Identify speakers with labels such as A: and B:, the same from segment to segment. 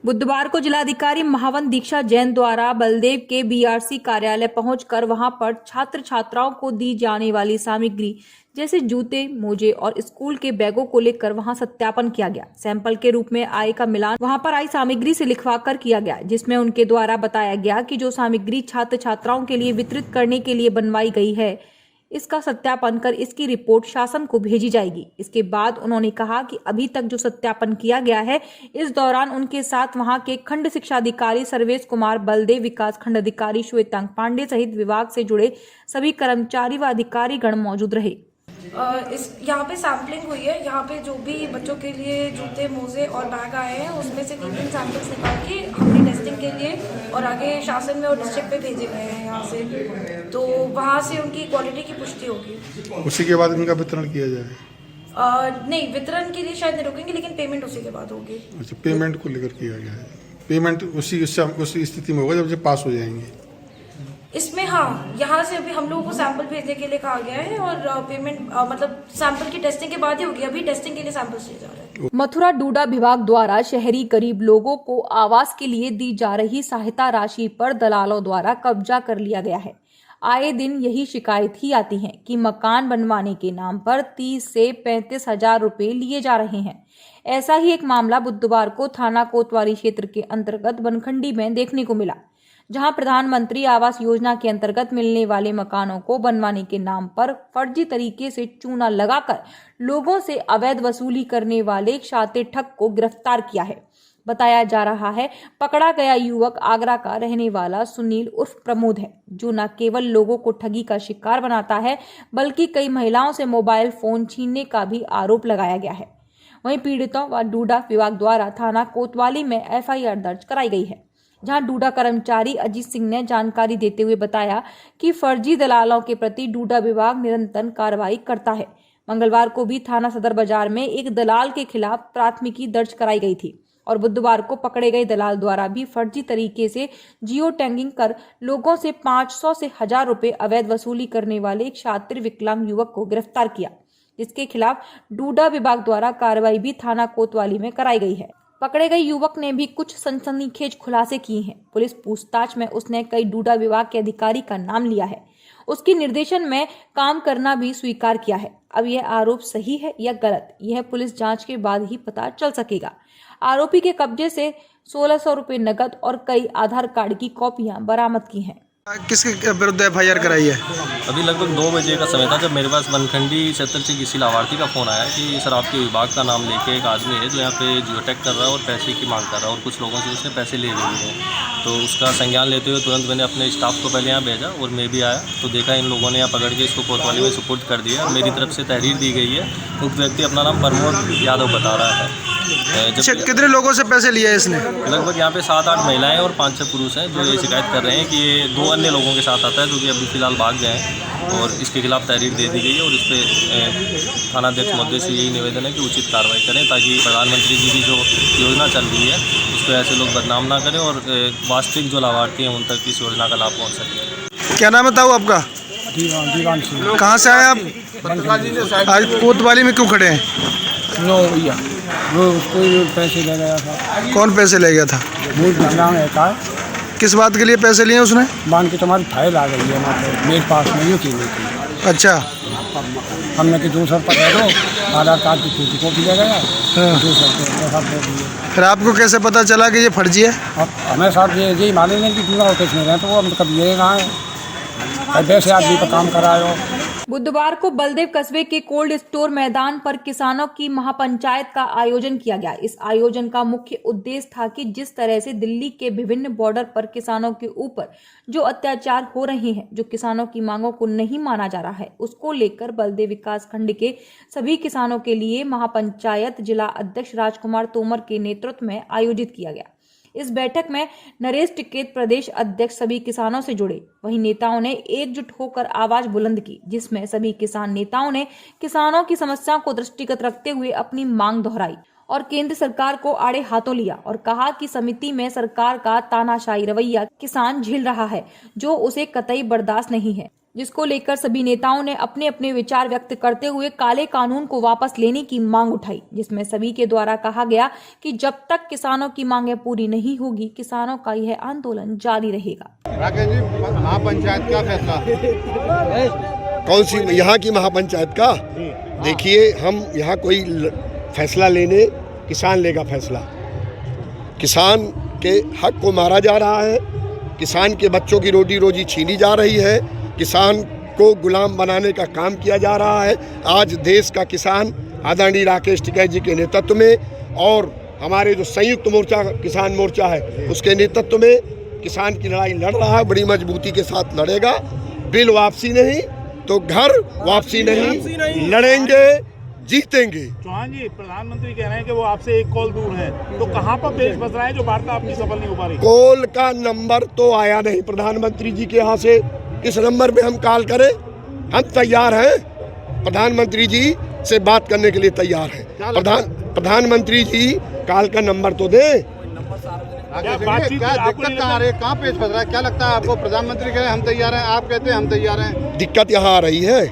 A: बुधवार को जिलाधिकारी महावन दीक्षा जैन द्वारा बलदेव के बीआरसी कार्यालय पहुंचकर वहां पर छात्र छात्राओं को दी जाने वाली सामग्री जैसे जूते, मोजे और स्कूल के बैगों को लेकर वहां सत्यापन किया गया। सैंपल के रूप में आय का मिलान वहां पर आई सामग्री से लिखवाकर किया गया, जिसमें उनके द्वारा बताया गया कि जो सामग्री छात्र छात्राओं के लिए वितरित करने के लिए बनवाई गई है, इसका सत्यापन कर इसकी रिपोर्ट शासन को भेजी जाएगी। इसके बाद उन्होंने कहा कि अभी तक जो सत्यापन किया गया है, इस दौरान उनके साथ वहां के खंड शिक्षाधिकारी सर्वेश कुमार, बलदेव विकास खंड अधिकारी श्वेतांग पांडे सहित विभाग से जुड़े सभी कर्मचारी व अधिकारी गण मौजूद रहे।
B: यहाँ पे सैम्पलिंग हुई है। यहाँ पे जो भी बच्चों के लिए जूते, मोजे और बैग आए हैं, उसमें से 3 सैम्पल्स निकाल के हमने टेस्टिंग के लिए और आगे शासन में और डिस्ट्रिक्ट पे भेजे गए हैं यहाँ से, तो वहाँ से उनकी क्वालिटी की पुष्टि होगी।
C: उसी के बाद इनका वितरण किया जाए?
B: नहीं, वितरण के लिए शायद नहीं रुकेंगे, लेकिन पेमेंट उसी के बाद होगी।
C: अच्छा, पेमेंट को लेकर किया गया है। पेमेंट उसी स्थिति में होगा जब पास हो जाएंगे
B: इसमें। हाँ, यहाँ से अभी हम लोगों को सैंपल भेजने के लिए कहा गया है और पेमेंट मतलब सैंपल की टेस्टिंग के बाद ही होगी। अभी टेस्टिंग के लिए सैंपल्स लिए जा रहे हैं।
A: मथुरा डूडा विभाग द्वारा शहरी गरीब लोगों को आवास के लिए दी जा रही सहायता राशि पर दलालों द्वारा कब्जा कर लिया गया है। आए दिन यही शिकायत ही आती है कि मकान बनवाने के नाम पर 30 से 35 हजार रुपए लिए जा रहे हैं। ऐसा ही एक मामला बुधवार को थाना कोतवाली क्षेत्र के अंतर्गत बनखंडी में देखने को मिला, जहां प्रधानमंत्री आवास योजना के अंतर्गत मिलने वाले मकानों को बनवाने के नाम पर फर्जी तरीके से चूना लगाकर लोगों से अवैध वसूली करने वाले एक शातिर ठग को गिरफ्तार किया है। बताया जा रहा है पकड़ा गया युवक आगरा का रहने वाला सुनील उर्फ प्रमोद है, जो न केवल लोगों को ठगी का शिकार बनाता है, बल्कि कई महिलाओं से मोबाइल फोन छीनने का भी आरोप लगाया गया है। वहीं पीड़ितों व डूडा विभाग द्वारा थाना कोतवाली में एफआईआर दर्ज कराई गई है, जहां डूडा कर्मचारी अजीत सिंह ने जानकारी देते हुए बताया कि फर्जी दलालों के प्रति डूडा विभाग निरंतर कार्रवाई करता है। मंगलवार को भी थाना सदर बाजार में एक दलाल के खिलाफ प्राथमिकी दर्ज कराई गई थी और बुधवार को पकड़े गए दलाल द्वारा भी फर्जी तरीके से जियो टैगिंग कर लोगों से 500 से 1000 रुपए अवैध वसूली करने वाले एक शातिर विकलांग युवक को गिरफ्तार किया, जिसके खिलाफ डूडा विभाग द्वारा कार्रवाई भी थाना कोतवाली में कराई गई है। पकड़े गए युवक ने भी कुछ सनसनीखेज खुलासे किए हैं। पुलिस पूछताछ में उसने कई डूडा विभाग के अधिकारी का नाम लिया है। उसके निर्देशन में काम करना भी स्वीकार किया है। अब यह आरोप सही है या गलत, यह पुलिस जांच के बाद ही पता चल सकेगा। आरोपी के कब्जे से 1600 रुपए नकद और कई आधार कार्ड की कॉपियां बरामद की हैं।
D: किसके विरुद्ध एफआईआर कराई है?
E: अभी लगभग 2 बजे का समय था जब मेरे पास बनखंडी क्षेत्र से किसी लाभार्थी का फ़ोन आया कि सर आपके विभाग का नाम लेके एक आदमी है जो यहाँ पे जियोटैग कर रहा है और पैसे की मांग कर रहा है और कुछ लोगों से उसने पैसे ले लिए हैं। तो उसका संज्ञान लेते हुए तुरंत मैंने अपने स्टाफ को पहले यहाँ भेजा और मैं भी आया तो देखा इन लोगों ने यहाँ पकड़ के इसको कोतवाली में सुपुर्द कर दिया। मेरी तरफ से तहरीर दी गई है। उक्त व्यक्ति अपना नाम प्रमोद यादव बता रहा है।
D: कितने लोगों से पैसे लिए है इसने?
E: लगभग यहाँ पे 7-8 महिलाएं और 5-6 पुरुष हैं जो ये शिकायत कर रहे हैं कि ये 2 अन्य लोगों के साथ आता है जो कि अभी फिलहाल भाग गए हैं और इसके खिलाफ तहरीर दे दी गई है और इस पर थानाध्यक्ष महोदय से यही निवेदन है कि उचित कार्रवाई करें ताकि प्रधानमंत्री जी की जो योजना चल रही है उस पर ऐसे लोग बदनाम ना करें और वास्तविक जो लाभार्थी हैं उन तक इस योजना का लाभ पहुँच सके।
D: क्या नाम है ताऊ आपका?
F: दीवान सिंह।
D: कहाँ से आए आप? आज कोतवाली में क्यों खड़े हैं?
F: नो भैया, वो कोई पैसे ले गया था।
D: कौन पैसे ले गया था?
F: वो विकलांग है।
D: किस बात के लिए पैसे लिए उसने?
F: मान के तुम्हारी फाइल आ गई है मतलब मेरे पास में यूँ की नहीं थी।
D: अच्छा,
F: हमने कि 200 रुपये दे दो, आधार कार्ड की फोटो कॉपी ले गया। 200 रुपये सब दे दिए।
D: फिर आपको कैसे पता चला कि ये फर्जी है?
F: अब हमें साहब ये मालूम नहीं कि पूरा ऑफिस में रहे तो वो हम कभी ये ना है वैसे आदमी पर काम कराए।
A: बुधवार को बलदेव कस्बे के कोल्ड स्टोर मैदान पर किसानों की महापंचायत का आयोजन किया गया। इस आयोजन का मुख्य उद्देश्य था कि जिस तरह से दिल्ली के विभिन्न बॉर्डर पर किसानों के ऊपर जो अत्याचार हो रहे हैं, जो किसानों की मांगों को नहीं माना जा रहा है, उसको लेकर बलदेव विकास खंड के सभी किसानों के लिए महापंचायत जिला अध्यक्ष राजकुमार तोमर के नेतृत्व में आयोजित किया गया। इस बैठक में नरेश टिकैत प्रदेश अध्यक्ष सभी किसानों से जुड़े। वहीं नेताओं ने एकजुट होकर आवाज बुलंद की, जिसमें सभी किसान नेताओं ने किसानों की समस्याओं को दृष्टिगत रखते हुए अपनी मांग दोहराई और केंद्र सरकार को आड़े हाथों लिया और कहा कि समिति में सरकार का तानाशाही रवैया किसान झेल रहा है, जो उसे कतई बर्दाश्त नहीं है। जिसको लेकर सभी नेताओं ने अपने अपने विचार व्यक्त करते हुए काले कानून को वापस लेने की मांग उठाई, जिसमें सभी के द्वारा कहा गया कि जब तक किसानों की मांगें पूरी नहीं होगी किसानों का यह आंदोलन जारी रहेगा।
G: राकेश जी, महापंचायत का फैसला
H: कौन सी यहाँ की महापंचायत का? देखिए, हम यहाँ कोई फैसला लेने, किसान लेगा फैसला। किसान के हक को मारा जा रहा है, किसान के बच्चों की रोटी रोजी छीनी जा रही है, किसान को गुलाम बनाने का काम किया जा रहा है। आज देश का किसान आदरणीय राकेश टिकैत जी के नेतृत्व में और हमारे जो संयुक्त मोर्चा किसान मोर्चा है उसके नेतृत्व में किसान की लड़ाई लड़ रहा है, बड़ी मजबूती के साथ लड़ेगा। बिल वापसी नहीं तो घर वापसी नहीं, लड़ेंगे, जीतेंगे।
I: चौहान जी, प्रधानमंत्री कह रहे हैं कि वो आपसे एक कॉल दूर है, तो कहाँ पर पेश फंस रहा है जो वार्ता आपकी सफल नहीं हो पा रही?
H: कॉल का नंबर तो आया नहीं प्रधानमंत्री जी के यहाँ से। किस नंबर पे हम कॉल करें? हम तैयार हैं, प्रधानमंत्री जी से बात करने के लिए तैयार हैं। प्रधानमंत्री जी कॉल का नंबर तो दें।
G: क्या दिक्कत कहाँ आ रही है, कहाँ पेश फंस रहा है? क्या लगता है आपको? प्रधानमंत्री कह रहे हैं हम तैयार हैं, आप कहते हैं हम तैयार हैं।
H: दिक्कत यहाँ आ रही है,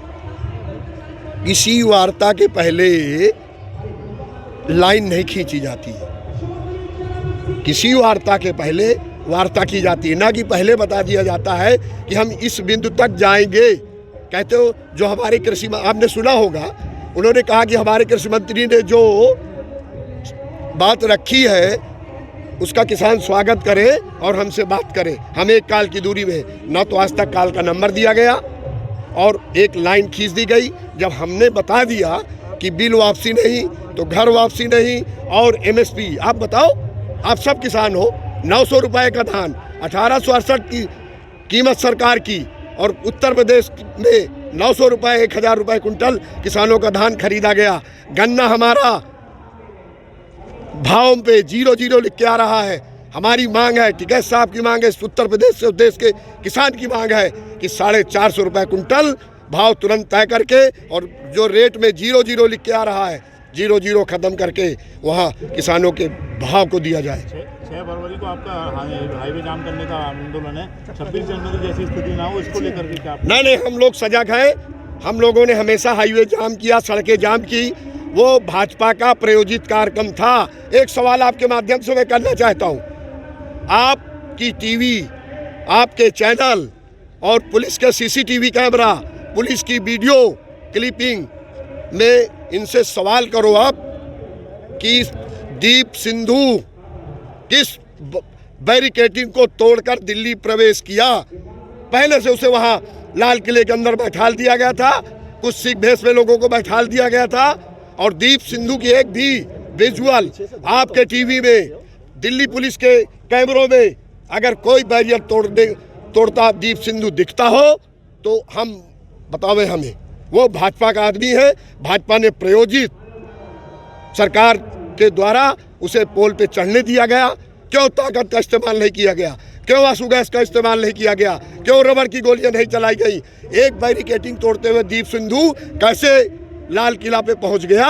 H: किसी वार्ता के पहले लाइन नहीं खींची जाती, किसी वार्ता के पहले वार्ता की जाती है, ना कि पहले बता दिया जाता है कि हम इस बिंदु तक जाएंगे। कहते हो जो हमारे कृषि, आपने सुना होगा, उन्होंने कहा कि हमारे कृषि मंत्री ने जो बात रखी है उसका किसान स्वागत करे और हमसे बात करे। हम एक काल की दूरी में, न तो आज तक काल का नंबर दिया गया और एक लाइन खींच दी गई। जब हमने बता दिया कि बिल वापसी नहीं तो घर वापसी नहीं और MSP, आप बताओ, आप सब किसान हो, 900 रुपये का धान, 1868 की कीमत सरकार की, और उत्तर प्रदेश में 900 रुपये, 1000 रुपये कुंटल किसानों का धान खरीदा गया। गन्ना हमारा भाव पे 0-0 लिख के आ रहा है। हमारी मांग है, टिकैत साहब की मांग है, उत्तर प्रदेश से देश के किसान की मांग है कि 450 रुपये कुंटल भाव तुरंत तय करके, और जो रेट में 0-0 लिख के आ रहा है 0-0 खत्म करके वहाँ किसानों के भाव को दिया जाए।
I: 6 फरवरी को आपका हाईवे जाम करने का आंदोलन है, 26 जनवरी जैसी स्थिति ना हो इसको लेकर के क्या?
H: नहीं, हम लोग सजग हैं। हम लोगों ने हमेशा हाईवे जाम किया, सड़कें जाम की, वो भाजपा का प्रायोजित कार्यक्रम था। एक सवाल आपके माध्यम से मैं करना चाहता हूँ, आपकी टीवी, आपके चैनल और पुलिस के CCTV कैमरा, पुलिस की वीडियो क्लिपिंग में इनसे सवाल करो आप कि दीप सिंधु किस बैरिकेडिंग को तोड़कर दिल्ली प्रवेश किया। पहले से उसे वहाँ लाल किले के अंदर बैठाल दिया गया था, कुछ सिख भेष में लोगों को बैठाल दिया गया था, और दीप सिंधु की एक भी विजुअल आपके टीवी में, दिल्ली पुलिस के कैमरों में अगर कोई बैरियर तोड़ता दीप सिंधु दिखता हो तो हम बतावें हमें। वो भाजपा का आदमी है, भाजपा ने प्रायोजित सरकार के द्वारा उसे पोल पे चढ़ने दिया गया। क्यों ताकत का इस्तेमाल नहीं किया गया? क्यों आंसू गैस का इस्तेमाल नहीं किया गया? क्यों रबड़ की गोलियां नहीं चलाई गई? एक बैरिकेडिंग तोड़ते हुए दीप सिंधु कैसे लाल किला पे पहुंच गया?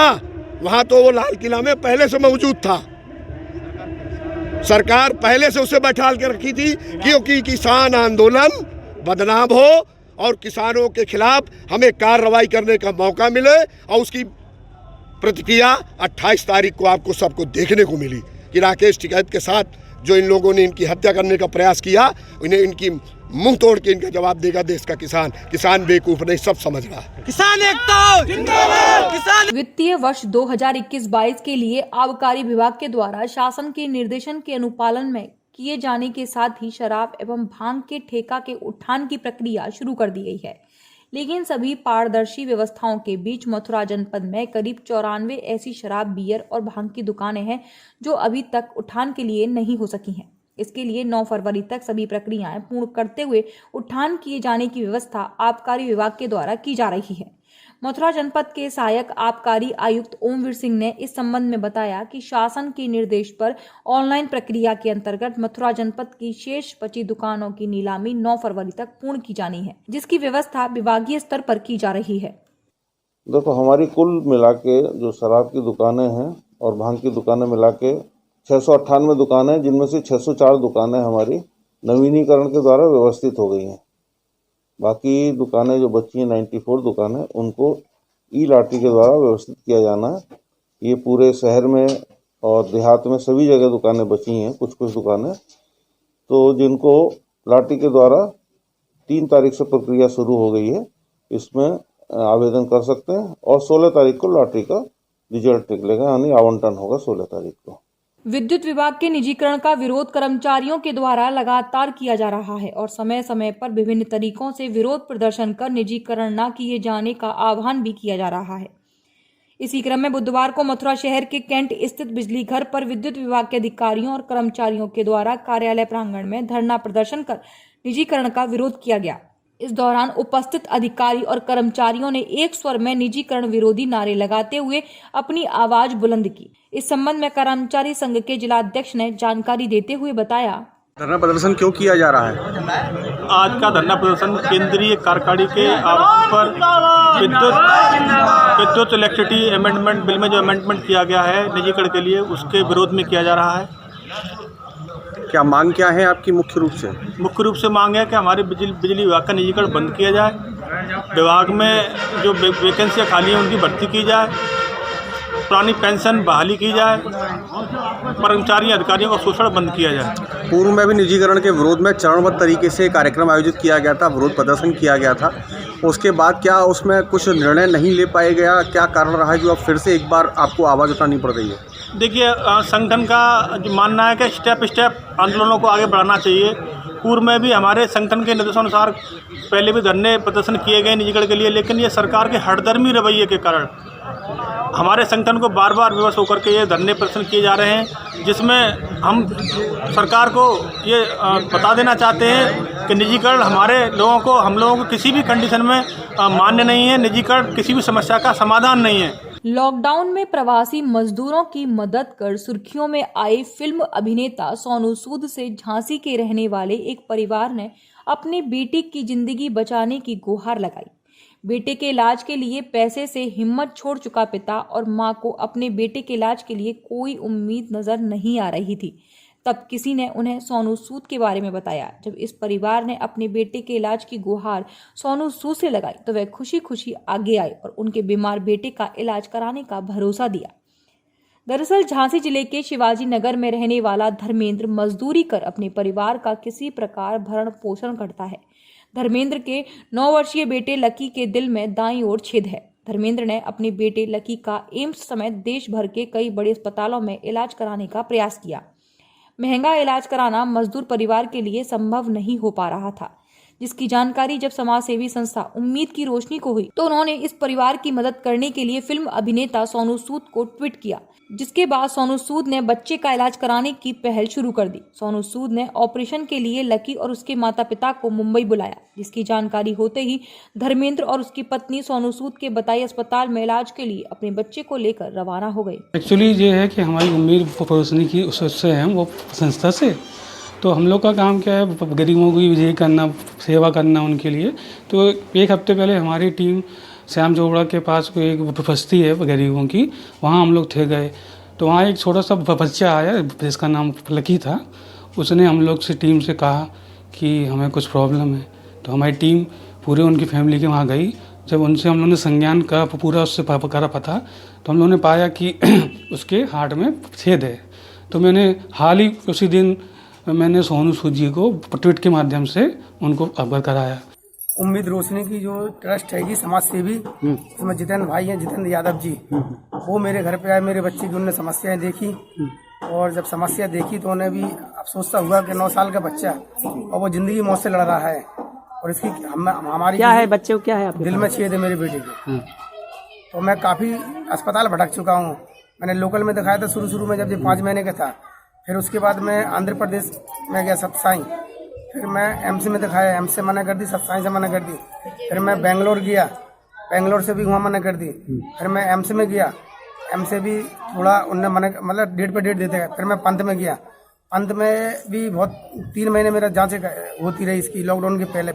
H: वहां तो वो लाल किला में पहले से मौजूद था, सरकार पहले से उसे बैठाल के रखी थी क्योंकि किसान आंदोलन बदनाम हो और किसानों के खिलाफ हमें कार्रवाई करने का मौका मिले। और उसकी प्रतिक्रिया 28 तारीख को आपको सबको देखने को मिली कि राकेश टिकैत के साथ जो इन लोगों ने इनकी हत्या करने का प्रयास किया, उन्हें इनकी मुंह तोड़ के इनका जवाब देगा देश का किसान। किसान बेवकूफ नहीं, सब समझ रहा है।
D: किसान एकता जिंदाबाद। किसान
A: वित्तीय वर्ष 2021-22 के लिए आबकारी विभाग के द्वारा शासन के निर्देशन के अनुपालन में किए जाने के साथ ही शराब एवं भांग के ठेका के उठान की प्रक्रिया शुरू कर दी गई है। लेकिन सभी पारदर्शी व्यवस्थाओं के बीच मथुरा जनपद में करीब 94 ऐसी शराब, बियर और भांग की दुकानें हैं जो अभी तक उठान के लिए नहीं हो सकी हैं। इसके लिए 9 फरवरी तक सभी प्रक्रियाएं पूर्ण करते हुए उठान किए जाने की व्यवस्था आबकारी विभाग के द्वारा की जा रही है। मथुरा जनपद के सहायक आबकारी आयुक्त ओमवीर सिंह ने इस संबंध में बताया कि शासन के निर्देश पर ऑनलाइन प्रक्रिया के अंतर्गत मथुरा जनपद की शेष बची दुकानों की नीलामी 9 फरवरी तक पूर्ण की जानी है, जिसकी व्यवस्था विभागीय स्तर पर की जा रही है।
J: देखो, हमारी कुल मिला के जो शराब की दुकानें हैं और भांग की दुकानें मिला के 698 दुकानें, जिनमें से 604 दुकानें हमारी नवीनीकरण के द्वारा व्यवस्थित हो गई हैं। बाकी दुकानें जो बची हैं 94 दुकानें, उनको ई लॉटरी के द्वारा व्यवस्थित किया जाना है। ये पूरे शहर में और देहात में सभी जगह दुकानें बची हैं, कुछ कुछ दुकानें, तो जिनको लॉटरी के द्वारा 3 तारीख से प्रक्रिया शुरू हो गई है, इसमें आवेदन कर सकते हैं और 16 तारीख को लॉटरी का रिजल्ट निकलेगा, यानी आवंटन होगा 16 तारीख को।
A: विद्युत विभाग के निजीकरण का विरोध कर्मचारियों के द्वारा लगातार किया जा रहा है और समय समय पर विभिन्न तरीकों से विरोध प्रदर्शन कर निजीकरण न किए जाने का आह्वान भी किया जा रहा है। इसी क्रम में बुधवार को मथुरा शहर के कैंट स्थित बिजली घर पर विद्युत विभाग के अधिकारियों और कर्मचारियों के द्वारा कार्यालय प्रांगण में धरना प्रदर्शन कर निजीकरण का विरोध किया गया। इस दौरान उपस्थित अधिकारी और कर्मचारियों ने एक स्वर में निजीकरण विरोधी नारे लगाते हुए अपनी आवाज बुलंद की। इस संबंध में कर्मचारी संघ के जिलाध्यक्ष ने जानकारी देते हुए बताया,
D: धरना प्रदर्शन क्यों किया जा रहा है?
I: आज का धरना प्रदर्शन केंद्रीय कार्यकारिणी के आवास पर विद्युत इलेक्ट्रिसिटी अमेंडमेंट बिल में जो अमेंडमेंट किया गया है निजीकरण के लिए, उसके विरोध में किया जा रहा है।
D: क्या मांग क्या है आपकी मुख्य रूप से?
I: मुख्य रूप से मांग है कि हमारे बिजली विभाग का निजीकरण बंद किया जाए, विभाग में जो वैकेंसियाँ खाली हैं उनकी भर्ती की जाए, पुरानी पेंशन बहाली की जाए, कर्मचारी अधिकारियों का शोषण बंद किया जाए।
D: पूर्व में भी निजीकरण के विरोध में चरणबद्ध तरीके से कार्यक्रम आयोजित किया गया था, विरोध प्रदर्शन किया गया था। उसके बाद क्या उसमें कुछ निर्णय नहीं ले पाया गया? क्या कारण रहा है जो अब फिर से एक बार आपको आवाज़ उठानी पड़ रही है?
I: देखिए, संगठन का जो मानना है कि स्टेप आंदोलनों को आगे बढ़ाना चाहिए। पूर्व में भी हमारे संगठन के निर्देशानुसार पहले भी धरने प्रदर्शन किए गए निजीकरण के लिए, लेकिन ये सरकार के हठधर्मी रवैये के कारण हमारे संगठन को बार बार विवश होकर के ये धरने प्रदर्शन किए जा रहे हैं, जिसमें हम सरकार को ये बता देना चाहते हैं कि निजीकरण हम लोगों को किसी भी कंडीशन में मान्य नहीं है। निजीकरण किसी भी समस्या का समाधान नहीं है।
A: लॉकडाउन में प्रवासी मजदूरों की मदद कर सुर्खियों में आए फिल्म अभिनेता सोनू सूद से झांसी के रहने वाले एक परिवार ने अपने बेटे की जिंदगी बचाने की गुहार लगाई। बेटे के इलाज के लिए पैसे से हिम्मत छोड़ चुका पिता और मां को अपने बेटे के इलाज के लिए कोई उम्मीद नजर नहीं आ रही थी। तब किसी ने उन्हें सोनू सूद के बारे में बताया। जब इस परिवार ने अपने बेटे के इलाज की गुहार सोनू सूद से लगाई तो वह खुशी खुशी आगे आए और उनके बीमार बेटे का इलाज कराने का भरोसा दिया। दरअसल झांसी जिले के शिवाजी नगर में रहने वाला धर्मेंद्र मजदूरी कर अपने परिवार का किसी प्रकार भरण पोषण करता है। धर्मेंद्र के 9 वर्षीय बेटे लकी के दिल में दाईं ओर छेद है। धर्मेंद्र ने अपने बेटे लकी का एम्स समेत देश भर के कई बड़े अस्पतालों में इलाज कराने का प्रयास किया। महंगा इलाज कराना मजदूर परिवार के लिए संभव नहीं हो पा रहा था, जिसकी जानकारी जब समाज सेवी संस्था उम्मीद की रोशनी को हुई तो उन्होंने इस परिवार की मदद करने के लिए फिल्म अभिनेता सोनू सूद को ट्वीट किया, जिसके बाद सोनू सूद ने बच्चे का इलाज कराने की पहल शुरू कर दी। सोनू सूद ने ऑपरेशन के लिए लकी और उसके माता पिता को मुंबई बुलाया, जिसकी जानकारी होते ही धर्मेंद्र और उसकी पत्नी सोनू सूद के बताए अस्पताल में इलाज के लिए अपने बच्चे को लेकर रवाना हो गए।
K: एक्चुअली ये है कि हमारी उम्मीद परोसने की उससे है वो संस्था से, तो हम लोग का काम क्या है, गरीबों की ये करना, सेवा करना उनके लिए। तो एक हफ्ते पहले हमारी टीम श्याम चोपड़ा के पास कोई एक बस्ती है गरीबों की, वहाँ हम लोग थे गए। तो वहाँ एक छोटा सा बच्चा आया जिसका नाम लकी था। उसने हम लोग से टीम से कहा कि हमें कुछ प्रॉब्लम है, तो हमारी टीम पूरे उनकी फैमिली के वहाँ गई। जब उनसे हम लोगों ने संज्ञान का पूरा उससे करा पता, तो हम लोगों ने पाया कि उसके हार्ट में छेद है। तो मैंने हाल ही उसी दिन मैंने सोनू सूद जी को ट्वीट के माध्यम से उनको अवगत कराया।
F: उम्मीद रोशनी की जो ट्रस्ट है समाज सेवी, उसमें जितेंद्र भाई हैं, जितेंद्र यादव जी, वो मेरे घर पे आए, मेरे बच्चे की उन्होंने समस्याएं देखी और जब समस्या देखी तो उन्हें भी अफसोस सा हुआ कि 9 साल का बच्चा और वो जिंदगी मौत से लड़ रहा है और इसकी हमारी
L: क्या है, बच्चे को क्या है आपके
F: दिल में छेद है मेरे बेटे के। तो मैं काफ़ी अस्पताल भटक चुका हूँ। मैंने लोकल में दिखाया था शुरू में जब ये 5 महीने का था, फिर उसके बाद मैं आंध्र प्रदेश में गया सतसाई, फिर मैं एम्स में दिखाया, एम्स से मना कर दी, सतसाई से मना कर दी। फिर मैं बेंगलोर गया, बेंगलोर से भी वहाँ मना कर दी। फिर मैं एम्स में गया, एम्स से भी थोड़ा उनने मना, मतलब डेट पे डेट देते हैं। फिर मैं पंत में गया, पंत में भी बहुत 3 महीने मेरा जांच होती रही इसकी, लॉकडाउन के पहले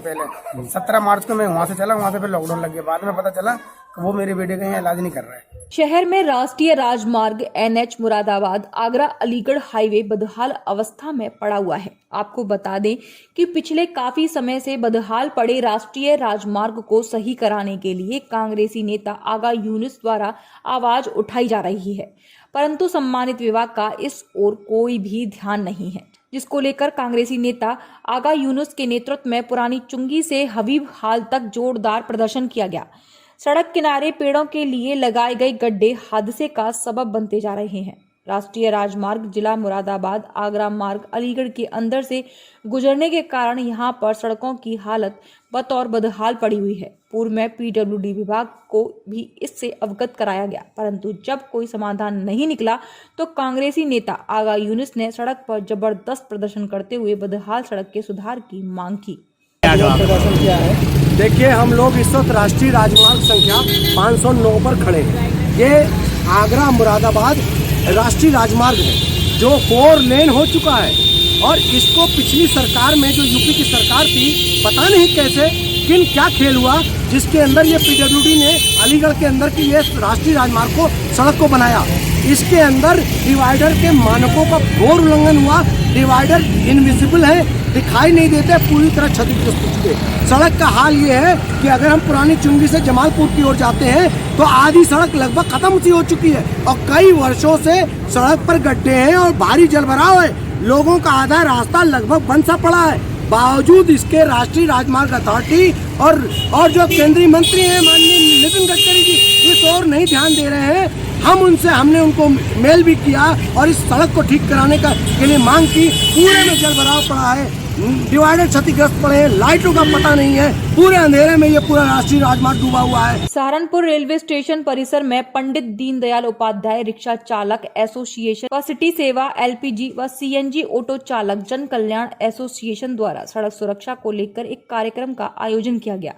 F: 17 मार्च को मैं वहाँ से चला, वहाँ से फिर लॉकडाउन लग गया। बाद में पता चला वो मेरे बेटे का यहाँ इलाज नहीं कर रहा है।
A: शहर में राष्ट्रीय राजमार्ग NH मुरादाबाद आगरा अलीगढ़ हाईवे बदहाल अवस्था में पड़ा हुआ है। आपको बता दें कि पिछले काफी समय से बदहाल पड़े राष्ट्रीय राजमार्ग को सही कराने के लिए कांग्रेसी नेता आगा यूनुस द्वारा आवाज उठाई जा रही है, परंतु सम्मानित विभाग का इस ओर कोई भी ध्यान नहीं है, जिसको लेकर कांग्रेसी नेता आगा यूनुस के नेतृत्व में पुरानी चुंगी से हबीब हाल तक जोरदार प्रदर्शन किया गया। सड़क किनारे पेड़ों के लिए लगाए गए गड्ढे हादसे का सबब बनते जा रहे हैं। राष्ट्रीय राजमार्ग जिला मुरादाबाद आगरा मार्ग अलीगढ़ के अंदर से गुजरने के कारण यहां पर सड़कों की हालत बतौर बदहाल पड़ी हुई है। पूर्व में PWD विभाग को भी इससे अवगत कराया गया, परंतु जब कोई समाधान नहीं निकला तो कांग्रेसी नेता आगा यूनुस ने सड़क पर जबरदस्त प्रदर्शन करते हुए बदहाल सड़क के सुधार की मांग की।
F: प्रदर्शन किया है। देखिए, हम लोग इस वक्त राष्ट्रीय राजमार्ग संख्या 509 पर खड़े हैं। ये आगरा मुरादाबाद राष्ट्रीय राजमार्ग है जो 4 लेन हो चुका है, और इसको पिछली सरकार में जो यूपी की सरकार थी, पता नहीं कैसे क्या खेल हुआ, जिसके अंदर ये PWD ने अलीगढ़ के अंदर की ये राष्ट्रीय राजमार्ग को सड़क को बनाया। इसके अंदर डिवाइडर के मानकों का घोर उल्लंघन हुआ। डिवाइडर इनविजिबल है, दिखाई नहीं देते, पूरी तरह क्षतिग्रस्त हो चुके। सड़क का हाल ये है कि अगर हम पुरानी चुंगी से जमालपुर की ओर जाते हैं तो आधी सड़क लगभग खत्म सी हो चुकी है, और कई वर्षों से सड़क पर गड्ढे हैं और भारी जलभराव है। लोगों का आधा रास्ता लगभग बंद सा पड़ा है। बावजूद इसके राष्ट्रीय राजमार्ग अथॉरिटी और जो केंद्रीय मंत्री हैं माननीय नितिन गडकरी जी, इस ओर नहीं ध्यान दे रहे हैं। हमने उनको मेल भी किया और इस सड़क को ठीक कराने के लिए मांग की। पूरे में जलभराव पड़ा है, डिवाइडर क्षतिग्रस्त पड़े हैं, लाइटों का पता नहीं है, पूरे अंधेरे में ये पूरा राष्ट्रीय राजमार्ग डूबा हुआ है।
A: सहारनपुर रेलवे स्टेशन परिसर में पंडित दीनदयाल उपाध्याय रिक्शा चालक एसोसिएशन व सिटी सेवा LPG व CNG ऑटो चालक जन कल्याण एसोसिएशन द्वारा सड़क सुरक्षा को लेकर एक कार्यक्रम का आयोजन किया गया,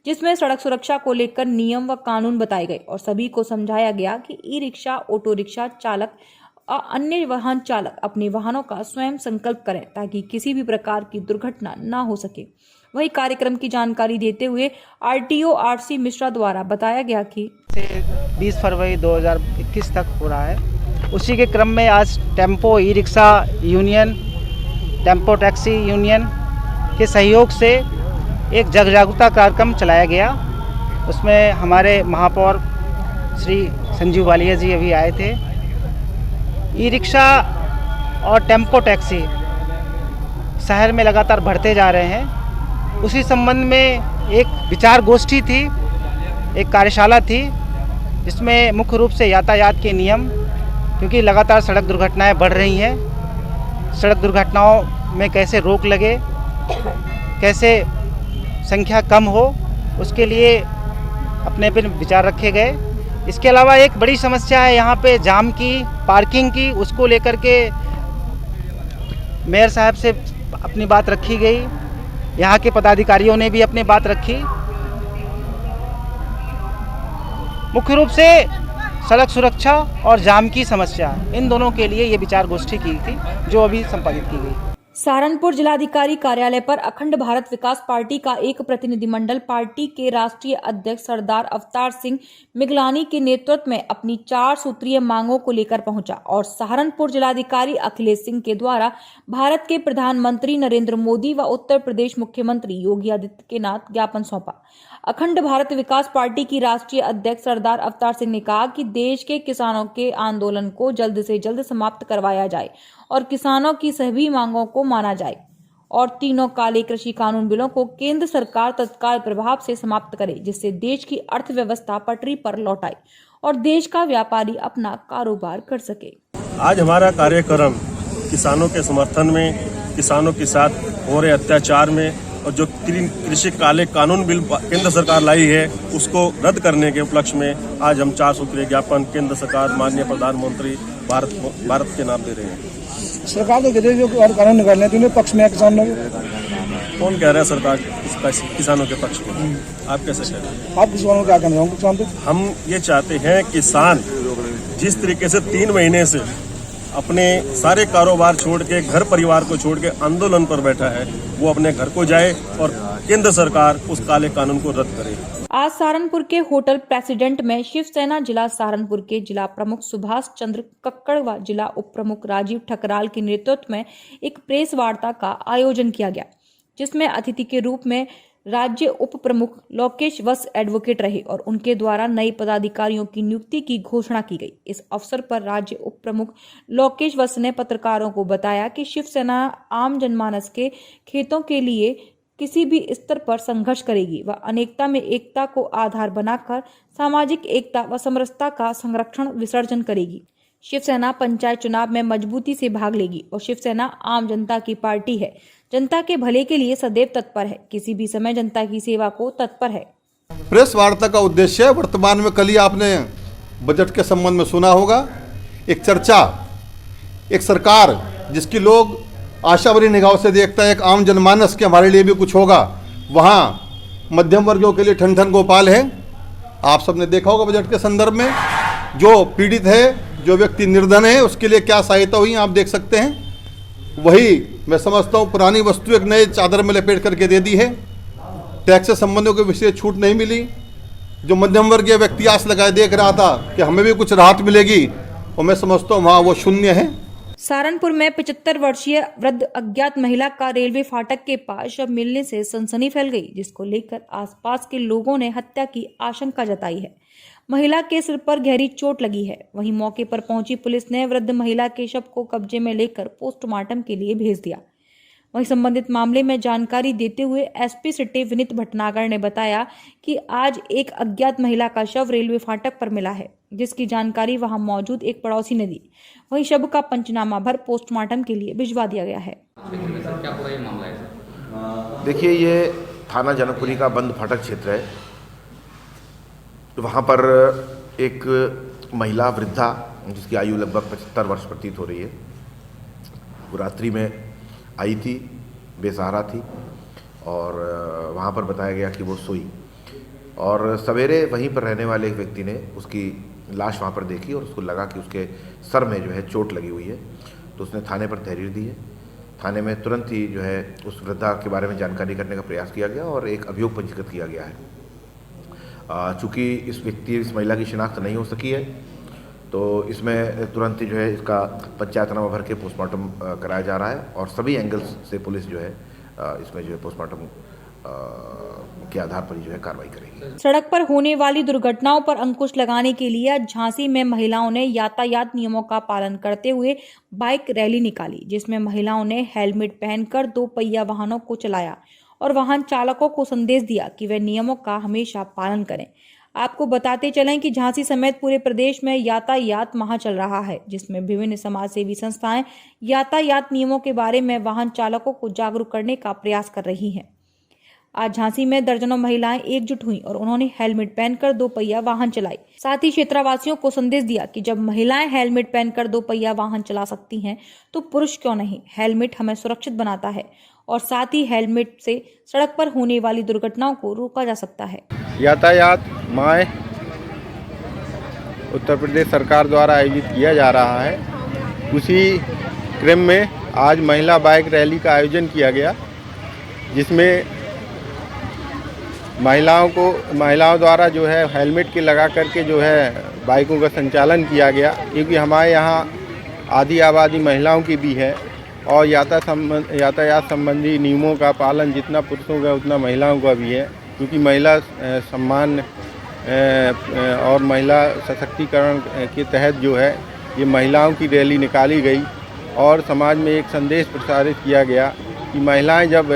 A: जिसमें सड़क सुरक्षा को लेकर नियम व कानून बताए गए और सभी को समझाया गया कि ई-रिक्शा, ऑटो रिक्शा चालक और अन्य वाहन चालक अपने वाहनों का स्वयं संकल्प करें ताकि किसी भी प्रकार की दुर्घटना न हो सके। वही कार्यक्रम की जानकारी देते हुए RTO RC मिश्रा द्वारा बताया गया कि
L: 20 फरवरी 2021 तक हो रहा है। उसी के क्रम में आज tempo e rickshaw union, tempo taxi union के सहयोग से एक जागरूकता कार्यक्रम चलाया गया। उसमें हमारे महापौर श्री संजीव वालिया जी अभी आए थे। ई-रिक्शा और टेम्पो टैक्सी शहर में लगातार बढ़ते जा रहे हैं। उसी संबंध में एक विचार गोष्ठी थी, एक कार्यशाला थी, जिसमें मुख्य रूप से यातायात के नियम, क्योंकि लगातार सड़क दुर्घटनाएं बढ़ रही हैं, सड़क दुर्घटनाओं में कैसे रोक लगे, कैसे संख्या कम हो, उसके लिए अपने पे विचार रखे गए। इसके अलावा एक बड़ी समस्या है यहाँ पे जाम की, पार्किंग की, उसको लेकर के मेयर साहब से अपनी बात रखी गई, यहाँ के पदाधिकारियों ने भी अपनी बात रखी। मुख्य रूप से सड़क सुरक्षा और जाम की समस्या, इन दोनों के लिए ये विचार गोष्ठी की थी जो अभी संपादित की गई।
A: सहारनपुर जिलाधिकारी कार्यालय पर अखंड भारत विकास पार्टी का एक प्रतिनिधिमंडल पार्टी के राष्ट्रीय अध्यक्ष सरदार अवतार सिंह मिगलानी के नेतृत्व में अपनी 4 सूत्रीय मांगों को लेकर पहुंचा और सहारनपुर जिलाधिकारी अखिलेश सिंह के द्वारा भारत के प्रधानमंत्री नरेंद्र मोदी व उत्तर प्रदेश मुख्यमंत्री योगी आदित्यनाथ ज्ञापन सौंपा। अखंड भारत विकास पार्टी की राष्ट्रीय अध्यक्ष सरदार अवतार सिंह ने कहा कि देश के किसानों के आंदोलन को जल्द से जल्द समाप्त करवाया जाए और किसानों की सभी मांगों को माना जाए और तीनों काले कृषि कानून बिलों को केंद्र सरकार तत्काल प्रभाव से समाप्त करे, जिससे देश की अर्थव्यवस्था पटरी पर लौट आए और देश का व्यापारी अपना कारोबार कर सके।
M: आज हमारा कार्यक्रम किसानों के समर्थन में, किसानों के साथ हो रहे अत्याचार में और जो कृषि काले कानून बिल केंद्र सरकार लाई है उसको रद्द करने के उपलक्ष्य में आज हम 4 सूत्रीय ज्ञापन केंद्र सरकार माननीय प्रधानमंत्री भारत के नाम दे रहे हैं।
F: सरकार तो कहते हैं जो कानून निकालने तो पक्ष में किसान
M: कौन कह रहा है सरकार किसानों के पक्ष में? आप कैसे कह रहे हैं?
F: आप किसानों क्या कहना चाहोगे? किसान तो
M: हम ये चाहते हैं किसान जिस तरीके से 3 महीने से अपने सारे कारोबार छोड़ के, घर परिवार को छोड़ के आंदोलन पर बैठा है, वो अपने घर को जाए और केंद्र सरकार उस काले कानून को रद्द करे।
A: आज सहारनपुर के होटल प्रेसिडेंट में शिवसेना जिला सहारनपुर के जिला प्रमुख सुभाष चंद्र कक्कड़ व जिला उप प्रमुख राजीव ठकराल के नेतृत्व में एक प्रेस वार्ता का आयोजन किया गया, जिसमें अतिथि के रूप में राज्य उप प्रमुख लोकेश वत्स एडवोकेट रहे और उनके द्वारा नए पदाधिकारियों की नियुक्ति की घोषणा की गई। इस अवसर पर राज्य उप प्रमुख लोकेश वत्स ने पत्रकारों को बताया कि शिवसेना आम जनमानस के खेतों के लिए किसी भी स्तर पर संघर्ष करेगी व अनेकता में एकता को आधार बनाकर सामाजिक एकता व समरसता का संरक्षण विसर्जन करेगी। शिवसेना पंचायत चुनाव में मजबूती से भाग लेगी और शिवसेना आम जनता की पार्टी है, जनता के भले के लिए सदैव तत्पर है, किसी भी समय जनता की सेवा को तत्पर है।
C: प्रेस वार्ता का उद्देश्य वर्तमान में कल ही आपने बजट के संबंध में सुना होगा, एक चर्चा, एक सरकार जिसकी लोग आशा भरी निगाहों से देखता है, एक आम जनमानस के हमारे लिए भी कुछ होगा, वहाँ मध्यम वर्गों के लिए ठन ठन गोपाल है। आप सबने देखा होगा बजट के संदर्भ में जो पीड़ित है, जो व्यक्ति निर्धन है, उसके लिए क्या सहायता हुई आप देख सकते हैं। वही मैं समझता हूँ पुरानी वस्तु एक नए चादर में लपेट करके दे दी है। टैक्स से संबंधियों के विषय छूट नहीं मिली। जो मध्यम वर्गीय व्यक्ति आस लगाए देख रहा था कि हमें भी कुछ राहत मिलेगी, और मैं समझता हूँ वहाँ वो शून्य है।
A: सहारनपुर में 75 वर्षीय वृद्ध अज्ञात महिला का रेलवे फाटक के पास शव मिलने से सनसनी फैल गई, जिसको लेकर आसपास के लोगों ने हत्या की आशंका जताई है। महिला के सिर पर गहरी चोट लगी है। वहीं मौके पर पहुंची पुलिस ने वृद्ध महिला के शव को कब्जे में लेकर पोस्टमार्टम के लिए भेज दिया। वहीं संबंधित मामले में जानकारी देते हुए एसपी सिटी विनीत भटनागर ने बताया कि आज एक अज्ञात महिला का शव रेलवे फाटक पर मिला है, जिसकी जानकारी वहां मौजूद एक पड़ोसी ने दी। वहीं शव का पंचनामा भर पोस्टमार्टम के लिए भिजवा दिया गया है।
N: देखिए, ये थाना जनकपुरी का बंद फाटक क्षेत्र है। वहाँ पर एक महिला वृद्धा जिसकी आयु लगभग 75 वर्ष प्रतीत हो रही है, वो रात्रि में आई थी, बेसहारा थी, और वहाँ पर बताया गया कि वो सोई, और सवेरे वहीं पर रहने वाले एक व्यक्ति ने उसकी लाश वहाँ पर देखी और उसको लगा कि उसके सर में जो है चोट लगी हुई है, तो उसने थाने पर तहरीर दी है। थाने में तुरंत ही जो है उस वृद्धा के बारे में जानकारी करने का प्रयास किया गया और एक अभियोग पंजीकृत किया गया है। चूँकि इस महिला की शिनाख्त नहीं हो सकी है, तो इसमें तुरंत ही जो है इसका पंचायतनामा भर के पोस्टमार्टम कराया जा रहा है, और सभी एंगल्स से पुलिस जो है इसमें जो है पोस्टमार्टम के आधार पर जो है कार्रवाई करेगी।
A: सड़क पर होने वाली दुर्घटनाओं पर अंकुश लगाने के लिए झांसी में महिलाओं ने यातायात नियमों का पालन करते हुए बाइक रैली निकाली, जिसमें महिलाओं ने हेलमेट पहनकर 2 पहिया वाहनों को चलाया और वाहन चालकों को संदेश दिया कि वे नियमों का हमेशा पालन करें। आपको बताते चलें कि झांसी समेत पूरे प्रदेश में यातायात माह चल रहा है, जिसमें विभिन्न समाजसेवी संस्थाएं यातायात नियमों के बारे में वाहन चालकों को जागरूक करने का प्रयास कर रही हैं। आज झांसी में दर्जनों महिलाएं एकजुट हुईं और उन्होंने हेलमेट पहनकर 2 पहिया वाहन चलाई। साथ ही क्षेत्रवासियों को संदेश दिया कि जब महिलाएं हेलमेट पहनकर 2 पहिया वाहन चला सकती हैं, तो पुरुष क्यों नहीं। हेलमेट हमें सुरक्षित बनाता है और साथ ही हेलमेट से सड़क पर होने वाली दुर्घटनाओं को रोका जा सकता है।
O: यातायात माह उत्तर प्रदेश सरकार द्वारा आयोजित किया जा रहा है। उसी क्रम में आज महिला बाइक रैली का आयोजन किया गया, जिसमें महिलाओं द्वारा जो है हेलमेट के लगा करके जो है बाइकों का संचालन किया गया, क्योंकि हमारे यहाँ आधी आबादी महिलाओं की भी है, और यातायात संबंधी नियमों का पालन जितना पुरुषों का उतना महिलाओं का भी है, क्योंकि महिला सम्मान और महिला सशक्तिकरण के तहत जो है ये महिलाओं की रैली निकाली गई और समाज में एक संदेश प्रसारित किया गया कि महिलाएं जब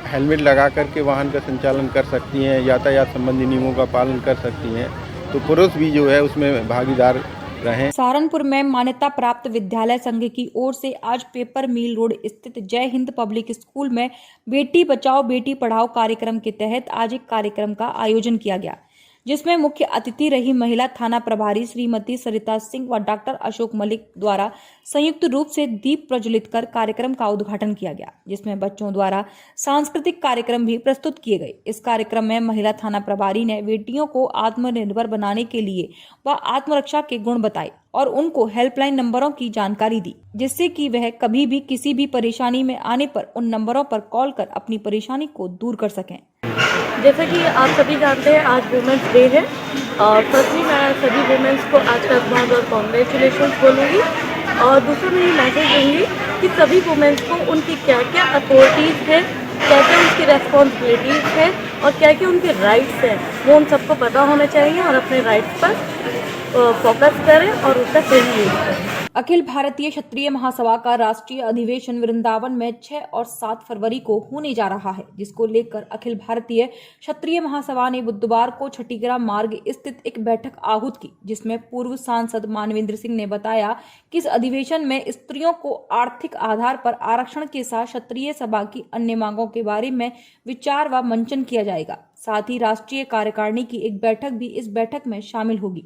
O: हेलमेट लगा करके वाहन का संचालन कर सकती हैं, यातायात संबंधी नियमों का पालन कर सकती हैं, तो पुरुष भी जो है उसमें भागीदार रहें।
A: सहारनपुर में मान्यता प्राप्त विद्यालय संघ की ओर से आज पेपर मिल रोड स्थित जय हिंद पब्लिक स्कूल में बेटी बचाओ बेटी पढ़ाओ कार्यक्रम के तहत आज एक कार्यक्रम का आयोजन किया गया, जिसमें मुख्य अतिथि रही महिला थाना प्रभारी श्रीमती सरिता सिंह व डॉक्टर अशोक मलिक द्वारा संयुक्त रूप से दीप प्रज्वलित कर कार्यक्रम का उद्घाटन किया गया, जिसमें बच्चों द्वारा सांस्कृतिक कार्यक्रम भी प्रस्तुत किए गए। इस कार्यक्रम में महिला थाना प्रभारी ने बेटियों को आत्मनिर्भर बनाने के लिए व आत्मरक्षा के गुण बताए और उनको हेल्पलाइन नंबरों की जानकारी दी, जिससे कि वह कभी भी किसी भी परेशानी में आने पर उन नंबरों पर कॉल कर अपनी परेशानी को दूर कर सकें।
B: जैसे कि आप सभी जानते हैं आज वुमेंस डे है और फर्स्टली मैं सभी वुमेंस को आज का बहुत बहुत कॉन्ग्रेचुलेशन बोलूँगी और दूसरा मैं ये मैसेज दूँगी कि सभी वुमेंस को उनकी क्या क्या अथॉरिटीज़ है, क्या क्या उनकी रेस्पॉन्सिबिलिटीज़ है और क्या क्या उनके राइट्स हैं, वो उन सबको पता होना चाहिए और अपने राइट्स पर फोकस करें और उसका सही यूज़ करें।
A: अखिल भारतीय क्षत्रिय महासभा का राष्ट्रीय अधिवेशन वृंदावन में 6 और 7 फरवरी को होने जा रहा है, जिसको लेकर अखिल भारतीय क्षत्रिय महासभा ने बुधवार को छठीग्राम मार्ग स्थित एक बैठक आहूत की, जिसमें पूर्व सांसद मानवेंद्र सिंह ने बताया कि इस अधिवेशन में स्त्रियों को आर्थिक आधार पर आरक्षण के साथ क्षत्रिय सभा की अन्य मांगों के बारे में विचार व मंचन किया जाएगा। साथ ही राष्ट्रीय कार्यकारिणी की एक बैठक भी इस बैठक में शामिल होगी।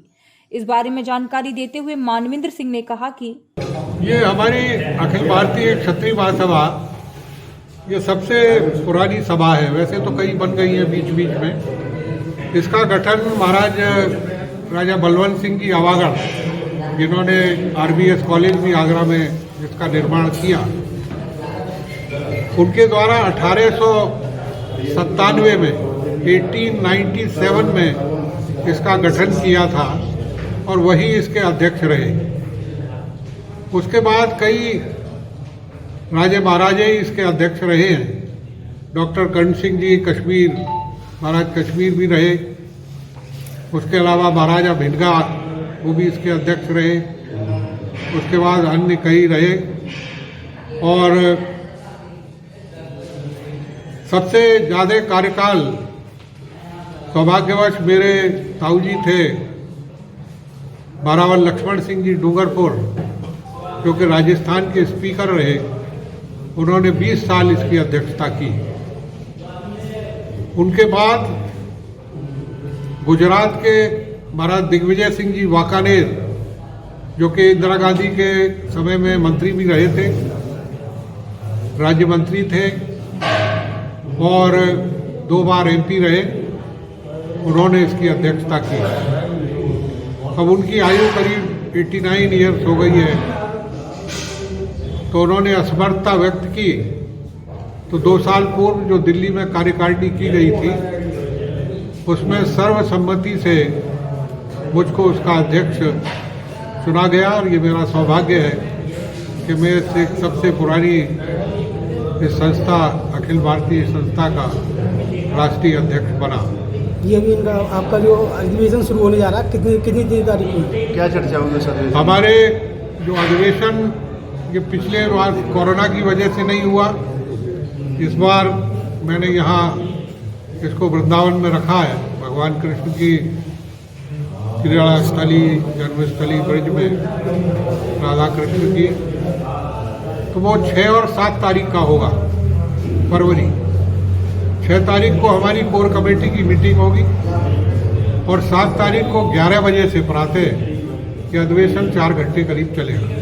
A: इस बारे में जानकारी देते हुए मानवेंद्र सिंह ने कहा कि
P: ये हमारी अखिल भारतीय क्षत्रिय महासभा ये सबसे पुरानी सभा है। वैसे तो कई बन गई है बीच बीच में। इसका गठन महाराज राजा बलवंत सिंह जी आवागढ़, जिन्होंने RBS कॉलेज भी आगरा में जिसका निर्माण किया, उनके द्वारा 1897 में 1897 में इसका गठन किया था और वही इसके अध्यक्ष रहे। उसके बाद कई राजे महाराजे इसके अध्यक्ष रहे हैं। डॉक्टर कर्ण सिंह जी कश्मीर, महाराज कश्मीर भी रहे। उसके अलावा महाराजा भिंडगा, वो भी इसके अध्यक्ष रहे। उसके बाद अन्य कई रहे और सबसे ज़्यादा कार्यकाल सौभाग्यवश मेरे ताऊ जी थे बारावल लक्ष्मण सिंह जी डूंगरपुर, जो कि राजस्थान के स्पीकर रहे। उन्होंने 20 साल इसकी अध्यक्षता की। उनके बाद गुजरात के महाराज दिग्विजय सिंह जी वाकानेर, जो कि इंदिरा गांधी के समय में मंत्री भी रहे थे, राज्य मंत्री थे और 2 बार MP रहे, उन्होंने इसकी अध्यक्षता की। अब उनकी आयु करीब 89 ईयर्स हो गई है, तो उन्होंने असमर्थता व्यक्त की। तो 2 साल पूर्व जो दिल्ली में कार्यकारिणी की गई थी, उसमें सर्वसम्मति से मुझको उसका अध्यक्ष चुना गया और ये मेरा सौभाग्य है कि मैं इससे सबसे पुरानी इस संस्था अखिल भारतीय संस्था का राष्ट्रीय अध्यक्ष बना।
F: ये भी इनका आपका जो अधिवेशन शुरू होने जा रहा है, कितनी तारीख को, क्या चर्चा होगी सर?
P: हमारे जो अधिवेशन ये पिछले बार कोरोना की वजह से नहीं हुआ, इस बार मैंने यहाँ इसको वृंदावन में रखा है, भगवान कृष्ण की क्रीड़ा स्थली, जन्मस्थली ब्रज में राधा कृष्ण की। तो वो 6 और 7 तारीख का होगा फरवरी। 6 तारीख को हमारी कोर कमेटी की मीटिंग होगी और 7 तारीख को 11 बजे से प्रातः ये अधिवेशन 4 घंटे करीब चलेगा।